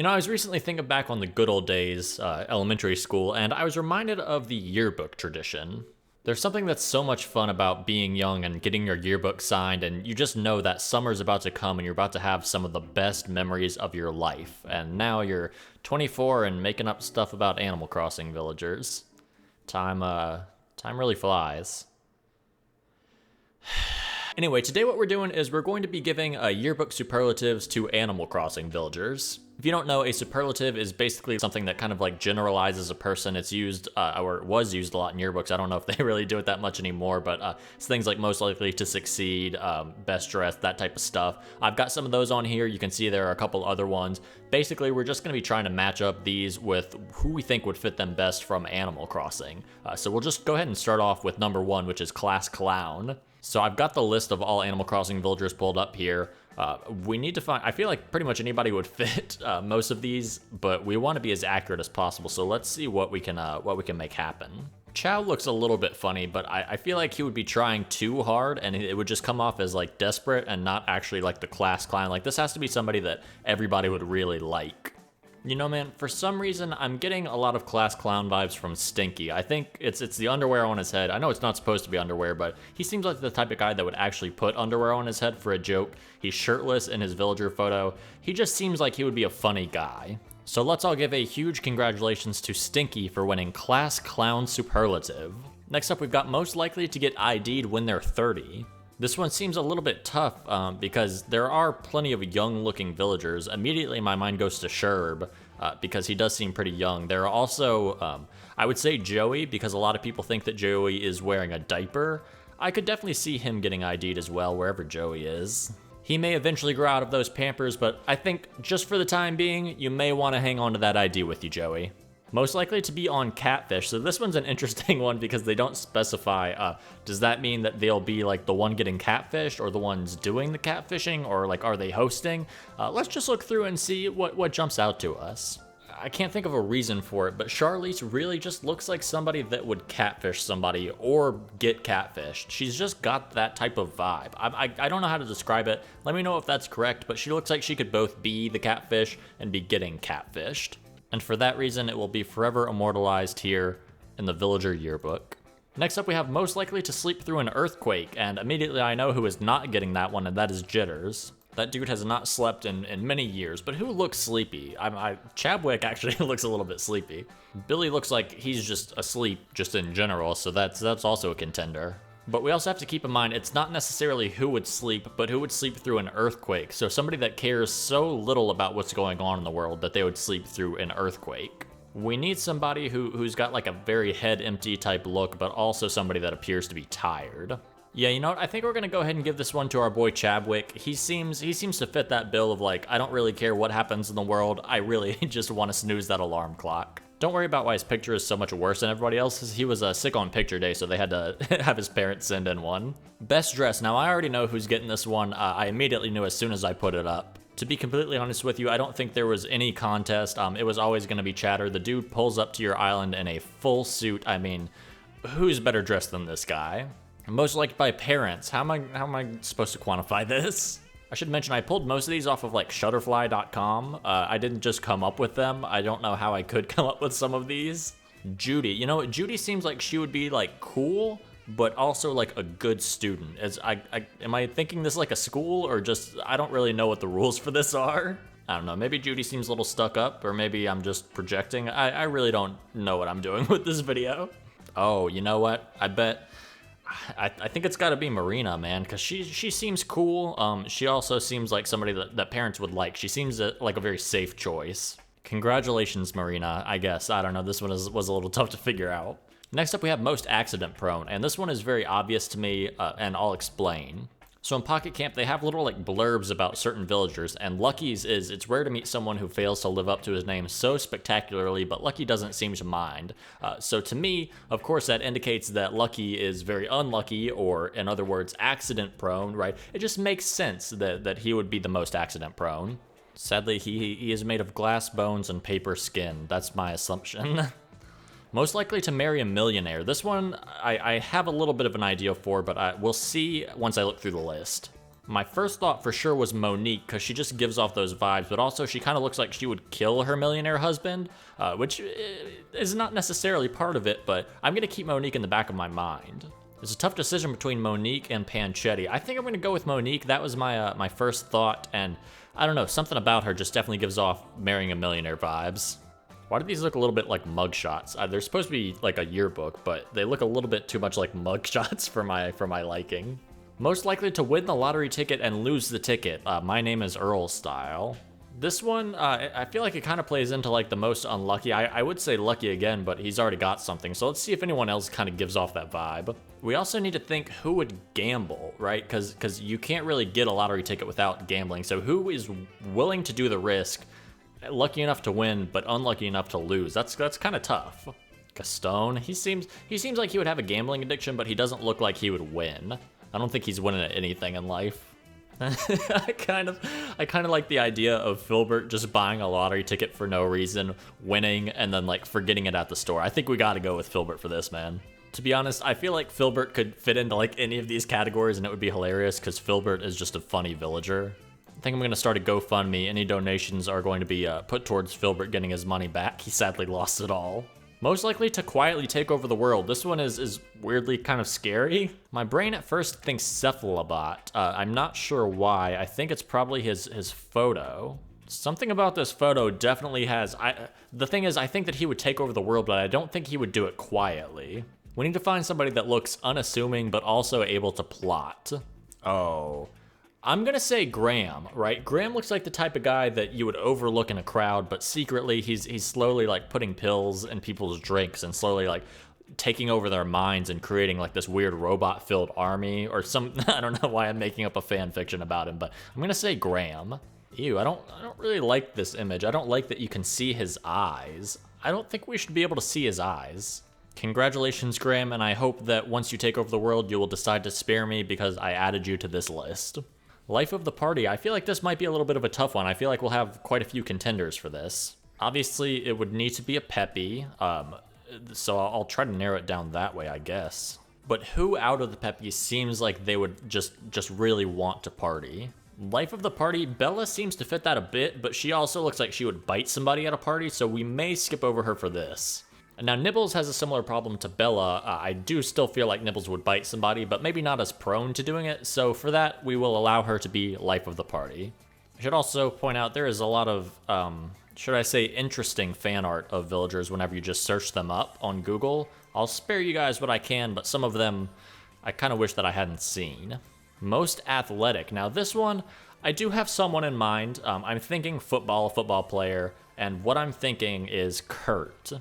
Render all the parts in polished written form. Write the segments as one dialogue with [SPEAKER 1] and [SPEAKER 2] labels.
[SPEAKER 1] You know, I was recently thinking back on the good old days, elementary school, and I was reminded of the yearbook tradition. There's something that's so much fun about being young and getting your yearbook signed, and you just know that summer's about to come and you're about to have some of the best memories of your life. And now you're 24 and making up stuff about Animal Crossing villagers. Time really flies. Anyway, today what we're doing is we're going to be giving yearbook superlatives to Animal Crossing villagers. If you don't know, a superlative is basically something that kind of like generalizes a person. It's used, or was used a lot in yearbooks. I don't know if they really do it that much anymore, but it's things like most likely to succeed, best dressed, that type of stuff. I've got some of those on here. You can see there are a couple other ones. Basically, we're just going to be trying to match up these with who we think would fit them best from Animal Crossing. So we'll just go ahead and start off with number one, which is Class Clown. So I've got the list of all Animal Crossing villagers pulled up here. We need to find, I feel like pretty much anybody would fit most of these, but we want to be as accurate as possible. So let's see what we can make happen. Chow looks a little bit funny, but I feel like he would be trying too hard and it would just come off as like desperate and not actually like the class clown. Like this has to be somebody that everybody would really like. You know, man, for some reason, I'm getting a lot of class clown vibes from Stinky. I think it's the underwear on his head. I know it's not supposed to be underwear, but he seems like the type of guy that would actually put underwear on his head for a joke. He's shirtless in his villager photo. He just seems like he would be a funny guy. So let's all give a huge congratulations to Stinky for winning Class Clown Superlative. Next up, we've got most likely to get ID'd when they're 30. This one seems a little bit tough because there are plenty of young-looking villagers. Immediately, my mind goes to Sherb because he does seem pretty young. There are also, I would say Joey, because a lot of people think that Joey is wearing a diaper. I could definitely see him getting ID'd as well, wherever Joey is. He may eventually grow out of those Pampers, but I think just for the time being, you may want to hang on to that ID with you, Joey. Most likely to be on Catfish. So this one's an interesting one because they don't specify, does that mean that they'll be like the one getting catfished or the ones doing the catfishing, or like are they hosting? Let's just look through and see what jumps out to us. I can't think of a reason for it, but Charlize really just looks like somebody that would catfish somebody or get catfished. She's just got that type of vibe. I don't know how to describe it. Let me know if that's correct, but she looks like she could both be the catfish and be getting catfished. And for that reason, it will be forever immortalized here in the Villager Yearbook. Next up, we have most likely to sleep through an earthquake, and immediately I know who is not getting that one, and that is Jitters. That dude has not slept in many years, but who looks sleepy? Chadwick actually looks a little bit sleepy. Billy looks like he's just asleep just in general, so that's also a contender. But we also have to keep in mind, it's not necessarily who would sleep, but who would sleep through an earthquake. So somebody that cares so little about what's going on in the world that they would sleep through an earthquake. We need somebody who's got like a very head empty type look, but also somebody that appears to be tired. Yeah, you know what? I think we're gonna go ahead and give this one to our boy Chadwick. He seems to fit that bill of like, I don't really care what happens in the world. I really just want to snooze that alarm clock. Don't worry about why his picture is so much worse than everybody else's. He was sick on picture day, so they had to have his parents send in one. Best dress. Now, I already know who's getting this one. I immediately knew as soon as I put it up. To be completely honest with you, I don't think there was any contest. It was always going to be Chatter. The dude pulls up to your island in a full suit. I mean, who's better dressed than this guy? Most liked by parents. How am I supposed to quantify this? I should mention I pulled most of these off of like Shutterfly.com. I didn't just come up with them. I don't know how I could come up with some of these. Judy, you know, Judy seems like she would be like cool, but also like a good student. Am I thinking this like a school or just, I don't really know what the rules for this are. I don't know, maybe Judy seems a little stuck up or maybe I'm just projecting. I really don't know what I'm doing with this video. Oh, you know what? I think it's got to be Marina, man, because she seems cool. She also seems like somebody that parents would like. She seems like a very safe choice. Congratulations, Marina, I guess. I don't know. This one was a little tough to figure out. Next up, we have most accident prone, and this one is very obvious to me, and I'll explain. So in Pocket Camp, they have little like blurbs about certain villagers, and Lucky's is, it's rare to meet someone who fails to live up to his name so spectacularly, but Lucky doesn't seem to mind. So to me, of course, that indicates that Lucky is very unlucky, or in other words, accident prone, right? It just makes sense that he would be the most accident prone. Sadly, he is made of glass bones and paper skin. That's my assumption. Most likely to marry a millionaire. This one I have a little bit of an idea for, but we'll see once I look through the list. My first thought for sure was Monique, because she just gives off those vibes, but also she kind of looks like she would kill her millionaire husband, which is not necessarily part of it, but I'm going to keep Monique in the back of my mind. It's a tough decision between Monique and Panchetti. I think I'm going to go with Monique. That was my first thought, and I don't know, something about her just definitely gives off marrying a millionaire vibes. Why do these look a little bit like mugshots? They're supposed to be like a yearbook, but they look a little bit too much like mugshots for my liking. Most likely to win the lottery ticket and lose the ticket. My name is Earl style. This one, I feel like it kind of plays into like the most unlucky. I would say lucky again, but he's already got something. So let's see if anyone else kind of gives off that vibe. We also need to think who would gamble, right? Because you can't really get a lottery ticket without gambling. So who is willing to do the risk, lucky enough to win, but unlucky enough to lose? That's kind of tough. Gaston, he seems like he would have a gambling addiction, but he doesn't look like he would win. I don't think he's winning at anything in life. I kind of like the idea of Filbert just buying a lottery ticket for no reason, winning, and then like forgetting it at the store. I think we gotta go with Filbert for this, man. To be honest, I feel like Filbert could fit into like any of these categories and it would be hilarious because Filbert is just a funny villager. I think I'm gonna start a GoFundMe. Any donations are going to be put towards Filbert getting his money back. He sadly lost it all. Most likely to quietly take over the world. This one is weirdly kind of scary. My brain at first thinks Cephalobot. I'm not sure why. I think it's probably his photo. Something about this photo definitely has... The thing is, I think that he would take over the world, but I don't think he would do it quietly. We need to find somebody that looks unassuming, but also able to plot. Oh... I'm gonna say Graham, right? Graham looks like the type of guy that you would overlook in a crowd, but secretly he's slowly like putting pills in people's drinks and slowly like taking over their minds and creating like this weird robot-filled army or some. I don't know why I'm making up a fan fiction about him, but I'm gonna say Graham. Ew, I don't really like this image. I don't like that you can see his eyes. I don't think we should be able to see his eyes. Congratulations, Graham, and I hope that once you take over the world, you will decide to spare me because I added you to this list. Life of the party. I feel like this might be a little bit of a tough one. I feel like we'll have quite a few contenders for this. Obviously, it would need to be a Peppy, so I'll try to narrow it down that way, I guess. But who out of the Peppy seems like they would just really want to party? Life of the party, Bella seems to fit that a bit, but she also looks like she would bite somebody at a party, so we may skip over her for this. Now, Nibbles has a similar problem to Bella. I do still feel like Nibbles would bite somebody, but maybe not as prone to doing it, so for that, we will allow her to be life of the party. I should also point out there is a lot of, should I say, interesting fan art of villagers whenever you just search them up on Google. I'll spare you guys what I can, but some of them I kind of wish that I hadn't seen. Most athletic. Now, this one, I do have someone in mind. I'm thinking football player, and what I'm thinking is Kurt.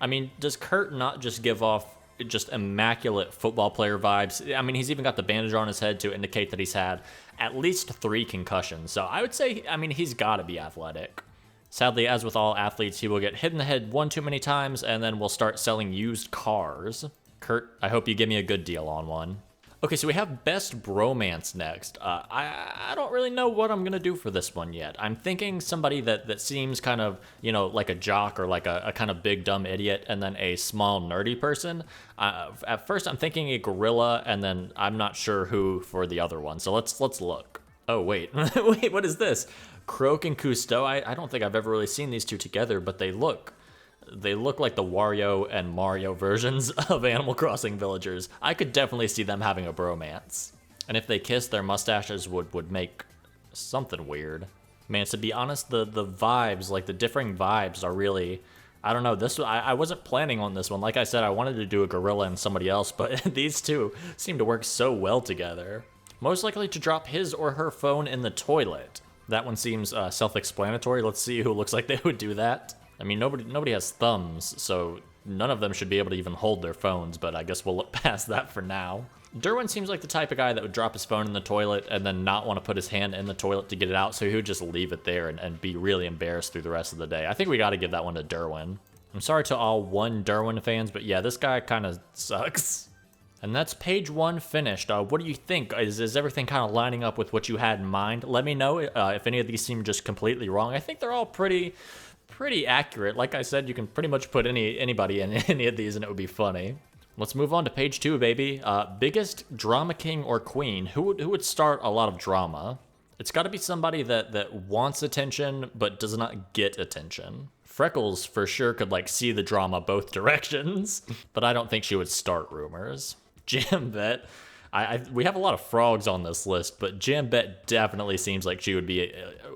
[SPEAKER 1] I mean, does Kurt not just give off just immaculate football player vibes? I mean, he's even got the bandage on his head to indicate that he's had at least 3 concussions. So I would say, I mean, he's got to be athletic. Sadly, as with all athletes, he will get hit in the head one too many times, and then we'll start selling used cars. Kurt, I hope you give me a good deal on one. Okay, so we have Best Bromance next. I don't really know what I'm going to do for this one yet. I'm thinking somebody that seems kind of, you know, like a jock or like a kind of big dumb idiot, and then a small nerdy person. At first, I'm thinking a gorilla, and then I'm not sure who for the other one. So let's look. Oh, wait. Wait, what is this? Croak and Cousteau. I don't think I've ever really seen these two together, but they look like the Wario and Mario versions of Animal Crossing villagers. I could definitely see them having a bromance. And if they kissed, their mustaches would make something weird. Man, to be honest, the vibes, like the differing vibes are really, I don't know, this I wasn't planning on this one. Like I said, I wanted to do a gorilla and somebody else, but these two seem to work so well together. Most likely to drop his or her phone in the toilet. That one seems self-explanatory. Let's see who looks like they would do that. I mean, nobody has thumbs, so none of them should be able to even hold their phones, but I guess we'll look past that for now. Derwin seems like the type of guy that would drop his phone in the toilet and then not want to put his hand in the toilet to get it out, so he would just leave it there and be really embarrassed through the rest of the day. I think we got to give that one to Derwin. I'm sorry to all one Derwin fans, but yeah, this guy kind of sucks. And that's page 1 finished. What do you think? Is everything kind of lining up with what you had in mind? Let me know if any of these seem just completely wrong. I think they're all pretty accurate. Like I said, you can pretty much put anybody in any of these and it would be funny. Let's move on to page 2, baby. Biggest drama king or queen. Who would start a lot of drama? It's got to be somebody that wants attention but does not get attention. Freckles for sure could like see the drama both directions, but I don't think she would start rumors. Jambette, we have a lot of frogs on this list, but Jambette definitely seems like she would be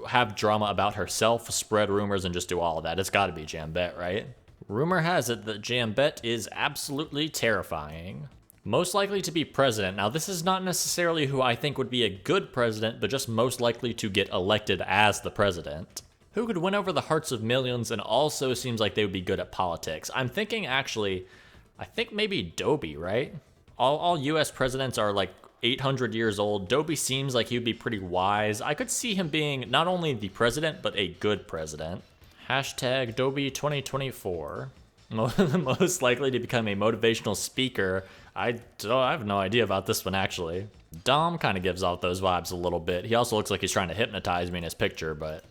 [SPEAKER 1] have drama about herself, spread rumors, and just do all of that. It's got to be Jambette, right? Rumor has it that Jambette is absolutely terrifying. Most likely to be president. Now, this is not necessarily who I think would be a good president, but just most likely to get elected as the president. Who could win over the hearts of millions and also seems like they would be good at politics? I'm thinking actually, I think maybe Dobie, right? All US presidents are like 800 years old. Dobie seems like he would be pretty wise. I could see him being not only the president, but a good president. Hashtag Dobie 2024. Most likely to become a motivational speaker. I have no idea about this one, actually. Dom kind of gives off those vibes a little bit. He also looks like he's trying to hypnotize me in his picture, but...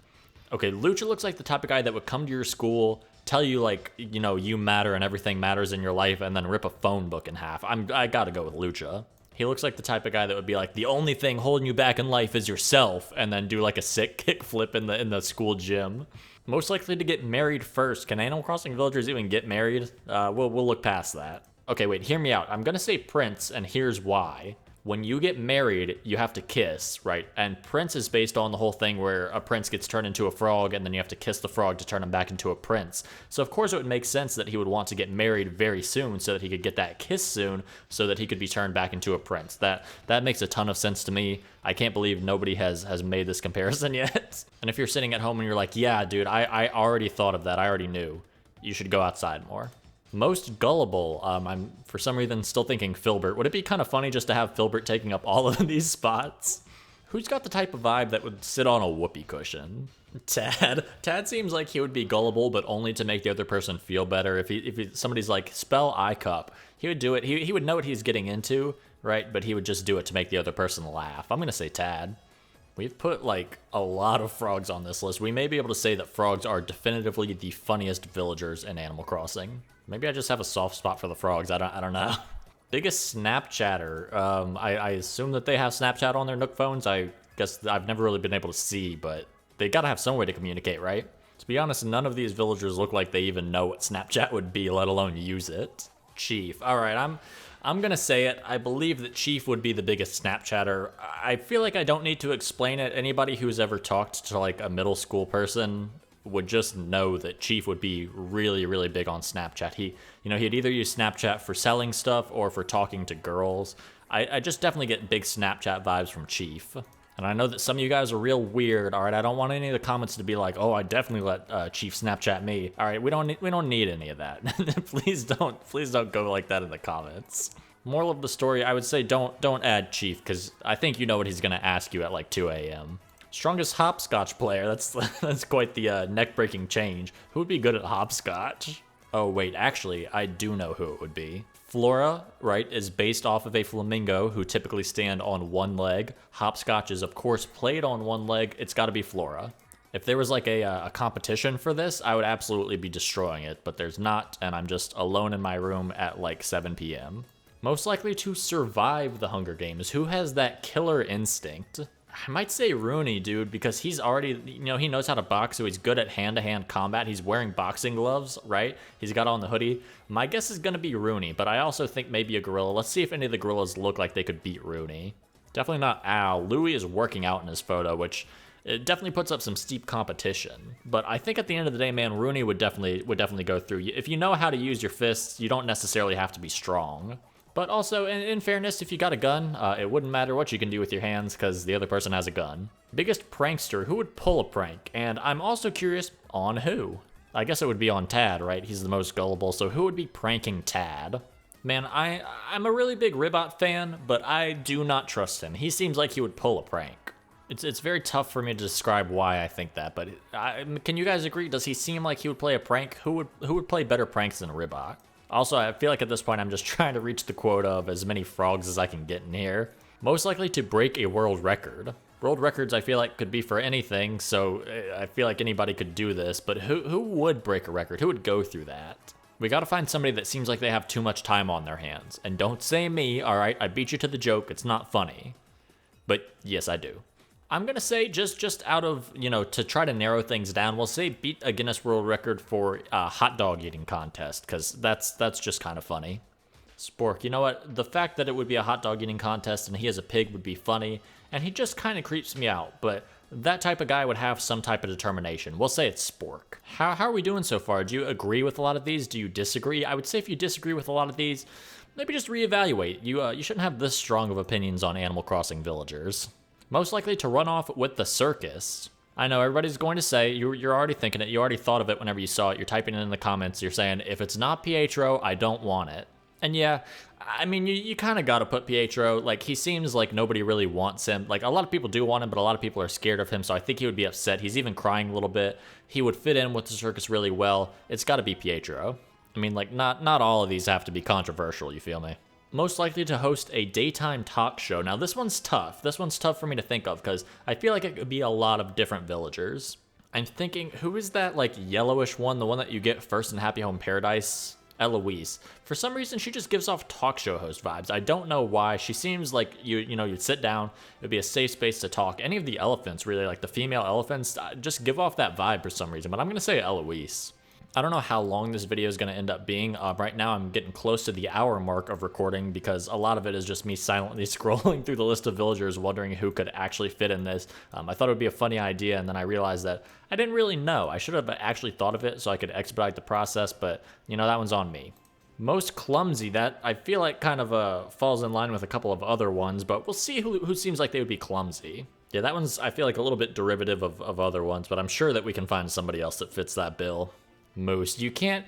[SPEAKER 1] Okay, Lucha looks like the type of guy that would come to your school, tell you, like, you know, you matter and everything matters in your life, and then rip a phone book in half. I gotta go with Lucha. He looks like the type of guy that would be like, the only thing holding you back in life is yourself, and then do, like, a sick kickflip in the school gym. Most likely to get married first. Can Animal Crossing villagers even get married? We'll look past that. Okay, wait, hear me out. I'm gonna say Prince, and here's why. When you get married, you have to kiss, right? And Prince is based on the whole thing where a prince gets turned into a frog, and then you have to kiss the frog to turn him back into a prince. So of course it would make sense that he would want to get married very soon so that he could get that kiss soon so that he could be turned back into a prince. That makes a ton of sense to me. I can't believe nobody has made this comparison yet. And if you're sitting at home and you're like, yeah, dude, I already thought of that. I already knew. You should go outside more. Most gullible. I'm for some reason still thinking Filbert. Would it be kind of funny just to have Filbert taking up all of these spots? Who's got the type of vibe that would sit on a whoopee cushion? Tad. Tad seems like he would be gullible, but only to make the other person feel better. If somebody's like, spell I cup, he would do it. He would know what he's getting into, right? But he would just do it to make the other person laugh. I'm gonna say Tad. We've put like a lot of frogs on this list. We may be able to say that frogs are definitively the funniest villagers in Animal Crossing. Maybe I just have a soft spot for the frogs. I don't know. Biggest Snapchatter. I assume that they have Snapchat on their Nook phones. I guess I've never really been able to see, but they gotta have some way to communicate, right? To be honest, none of these villagers look like they even know what Snapchat would be, let alone use it. Chief. All right, I'm gonna say it. I believe that Chief would be the biggest Snapchatter. I feel like I don't need to explain it. Anybody who's ever talked to like a middle school person would just know that Chief would be really, really big on Snapchat. He'd either use Snapchat for selling stuff or for talking to girls. I just definitely get big Snapchat vibes from Chief. And I know that some of you guys are real weird. All right, I don't want any of the comments to be like, "Oh, I definitely let Chief Snapchat me." All right, we don't need any of that. Please don't go like that in the comments. Moral of the story, I would say don't add Chief, because I think you know what he's gonna ask you at like 2 a.m. Strongest hopscotch player. That's quite the neck-breaking change. Who would be good at hopscotch? Oh wait, actually, I do know who it would be. Flora, right, is based off of a flamingo who typically stand on one leg. Hopscotch is, of course, played on one leg. It's got to be Flora. If there was like a competition for this, I would absolutely be destroying it, but there's not, and I'm just alone in my room at like 7 p.m. Most likely to survive the Hunger Games. Who has that killer instinct? I might say Rooney, dude, because he's already, he knows how to box, so he's good at hand-to-hand combat. He's wearing boxing gloves, right? He's got on the hoodie. My guess is going to be Rooney, but I also think maybe a gorilla. Let's see if any of the gorillas look like they could beat Rooney. Definitely not Al. Louis is working out in his photo, which it definitely puts up some steep competition. But I think at the end of the day, man, Rooney would definitely go through. If you know how to use your fists, you don't necessarily have to be strong. But also, in fairness, if you got a gun, it wouldn't matter what you can do with your hands because the other person has a gun. Biggest prankster, who would pull a prank? And I'm also curious on who. I guess it would be on Tad, right? He's the most gullible, so who would be pranking Tad? Man, I'm a really big Ribot fan, but I do not trust him. He seems like he would pull a prank. It's very tough for me to describe why I think that, but can you guys agree? Does he seem like he would play a prank? Who would play better pranks than Ribot? Also, I feel like at this point I'm just trying to reach the quota of as many frogs as I can get in here. Most likely to break a world record. World records I feel like could be for anything, so I feel like anybody could do this, but who would break a record? Who would go through that? We gotta find somebody that seems like they have too much time on their hands. And don't say me, alright? I beat you to the joke, it's not funny. But yes, I do. I'm gonna say just out of, to try to narrow things down, we'll say beat a Guinness World Record for a hot dog eating contest, because that's just kind of funny. Spork, you know what? The fact that it would be a hot dog eating contest and he has a pig would be funny, and he just kind of creeps me out, but that type of guy would have some type of determination. We'll say it's Spork. How are we doing so far? Do you agree with a lot of these? Do you disagree? I would say if you disagree with a lot of these, maybe just reevaluate. You shouldn't have this strong of opinions on Animal Crossing villagers. Most likely to run off with the circus. I know everybody's going to say, you're already thinking it, you already thought of it whenever you saw it, you're typing it in the comments, you're saying, if it's not Pietro, I don't want it. And yeah, I mean, you kind of got to put Pietro, like, he seems like nobody really wants him. Like, a lot of people do want him, but a lot of people are scared of him, so I think he would be upset. He's even crying a little bit. He would fit in with the circus really well. It's got to be Pietro. I mean, like, not all of these have to be controversial, you feel me? Most likely to host a daytime talk show. Now, this one's tough. This one's tough for me to think of, because I feel like it could be a lot of different villagers. I'm thinking, who is that, like, yellowish one, the one that you get first in Happy Home Paradise? Eloise. For some reason, she just gives off talk show host vibes. I don't know why. She seems like you'd sit down, it'd be a safe space to talk. Any of the elephants, really, like the female elephants, just give off that vibe for some reason, but I'm gonna say Eloise. I don't know how long this video is going to end up being. Right now, I'm getting close to the hour mark of recording because a lot of it is just me silently scrolling through the list of villagers wondering who could actually fit in this. I thought it would be a funny idea, and then I realized that I didn't really know. I should have actually thought of it so I could expedite the process, but, that one's on me. Most clumsy, that I feel like kind of falls in line with a couple of other ones, but we'll see who seems like they would be clumsy. Yeah, that one's, I feel like, a little bit derivative of other ones, but I'm sure that we can find somebody else that fits that bill. Moose, you can't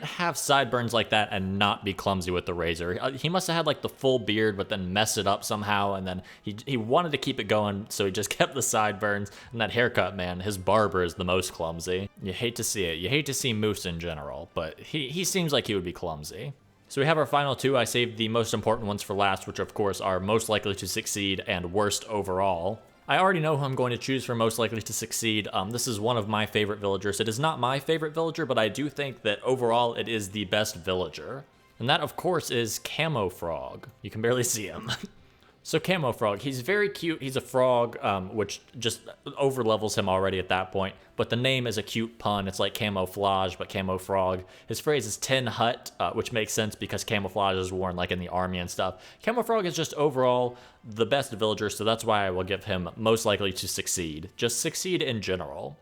[SPEAKER 1] have sideburns like that and not be clumsy with the razor. He must have had like the full beard but then messed it up somehow, and then he wanted to keep it going, so he just kept the sideburns. And that haircut, man, his barber is the most clumsy. You hate to see it. You hate to see Moose in general, but he seems like he would be clumsy. So we have our final two. I saved the most important ones for last, which of course are most likely to succeed and worst overall. I already know who I'm going to choose for most likely to succeed. This is one of my favorite villagers. It is not my favorite villager, but I do think that overall it is the best villager. And that, of course, is Camo Frog. You can barely see him. So Camo Frog, he's very cute. He's a frog, which just overlevels him already at that point. But the name is a cute pun. It's like camouflage, but Camo Frog. His phrase is Tin Hut, which makes sense because camouflage is worn like in the army and stuff. Camo Frog is just overall the best villager, so that's why I will give him most likely to succeed. Just succeed in general.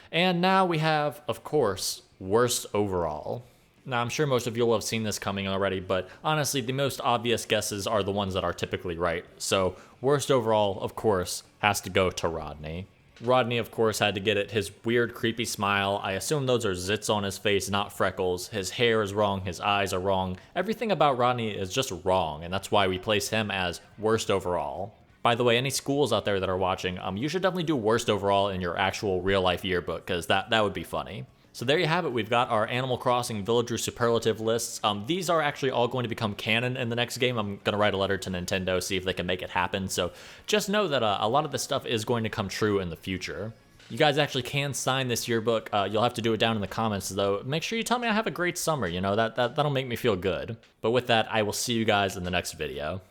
[SPEAKER 1] And now we have, of course, worst overall. Now, I'm sure most of you will have seen this coming already, but honestly, the most obvious guesses are the ones that are typically right. So, worst overall, of course, has to go to Rodney. Rodney, of course, had to get it. His weird, creepy smile. I assume those are zits on his face, not freckles. His hair is wrong. His eyes are wrong. Everything about Rodney is just wrong, and that's why we place him as worst overall. By the way, any schools out there that are watching, you should definitely do worst overall in your actual real-life yearbook, because that would be funny. So there you have it. We've got our Animal Crossing villager superlative lists. These are actually all going to become canon in the next game. I'm going to write a letter to Nintendo, see if they can make it happen. So just know that a lot of this stuff is going to come true in the future. You guys actually can sign this yearbook. You'll have to do it down in the comments, though. Make sure you tell me I have a great summer. That'll make me feel good. But with that, I will see you guys in the next video.